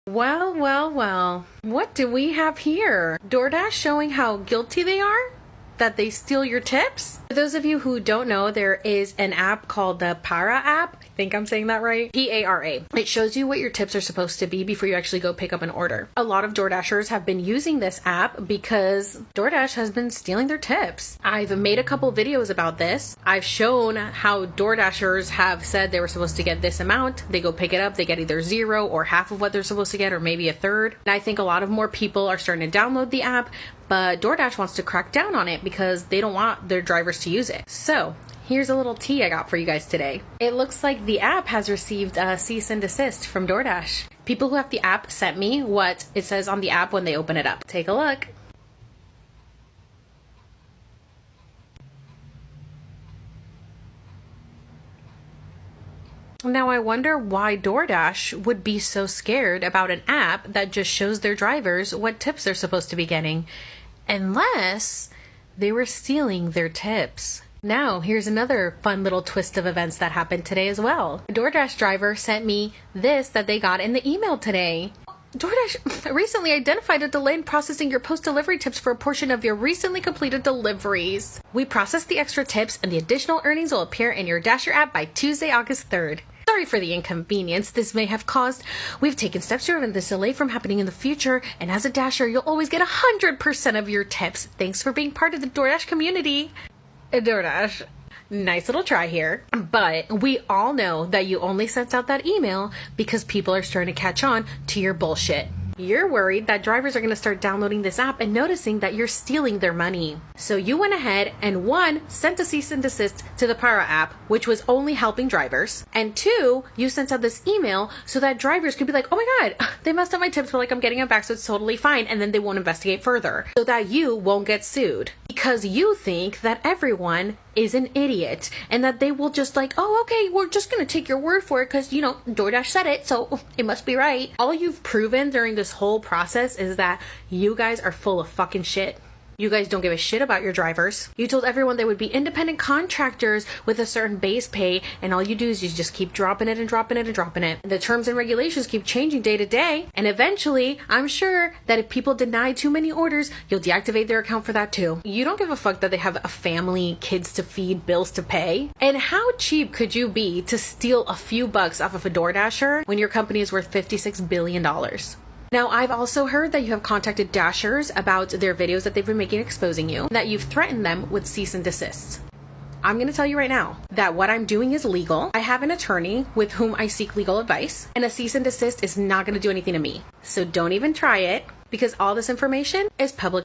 Well, well, well. What do we have here? DoorDash showing how guilty they are? That they steal your tips? For those of you who don't know, there is an app called the Para app. I think I'm saying that right. Para. It shows you what your tips are supposed to be before you actually go pick up an order. A lot of DoorDashers have been using this app because DoorDash has been stealing their tips. I've made a couple videos about this. I've shown how DoorDashers have said they were supposed to get this amount. They go pick it up, they get either zero or half of what they're supposed to get, or maybe a third. And I think a lot of more people are starting to download the app, but DoorDash wants to crack down on it because they don't want their drivers to use it. So here's a little tea I got for you guys today. It looks like the app has received a cease and desist from DoorDash. People who have the app sent me what it says on the app when they open it up. Take a look. Now I wonder why DoorDash would be so scared about an app that just shows their drivers what tips they're supposed to be getting, unless they were stealing their tips. Now, here's another fun little twist of events that happened today as well. A DoorDash driver sent me this that they got in the email today. DoorDash recently identified a delay in processing your post-delivery tips for a portion of your recently completed deliveries. We processed the extra tips and the additional earnings will appear in your Dasher app by Tuesday, August 3rd. Sorry for the inconvenience this may have caused. We've taken steps to prevent this delay from happening in the future, and as a Dasher, you'll always get 100% of your tips. Thanks for being part of the DoorDash community. DoorDash. Nice little try here. But we all know that you only sent out that email because people are starting to catch on to your bullshit. You're worried that drivers are going to start downloading this app and noticing that you're stealing their money. So you went ahead and 1, sent a cease and desist to the Para app, which was only helping drivers. And 2, you sent out this email so that drivers could be like, oh my God, they messed up my tips, but like I'm getting them back, so it's totally fine. And then they won't investigate further so that you won't get sued. Because you think that everyone is an idiot and that they will just like, oh, okay, we're just going to take your word for it because, you know, DoorDash said it, so it must be right. All you've proven during this whole process is that you guys are full of fucking shit. You guys don't give a shit about your drivers. You told everyone they would be independent contractors with a certain base pay, and all you do is you just keep dropping it and dropping it and dropping it. And the terms and regulations keep changing day to day, and eventually, I'm sure that if people deny too many orders, you'll deactivate their account for that too. You don't give a fuck that they have a family, kids to feed, bills to pay. And how cheap could you be to steal a few bucks off of a DoorDasher when your company is worth $56 billion? Now, I've also heard that you have contacted Dashers about their videos that they've been making exposing you, that you've threatened them with cease and desists. I'm going to tell you right now that what I'm doing is legal. I have an attorney with whom I seek legal advice, and a cease and desist is not going to do anything to me. So don't even try it, because all this information is public.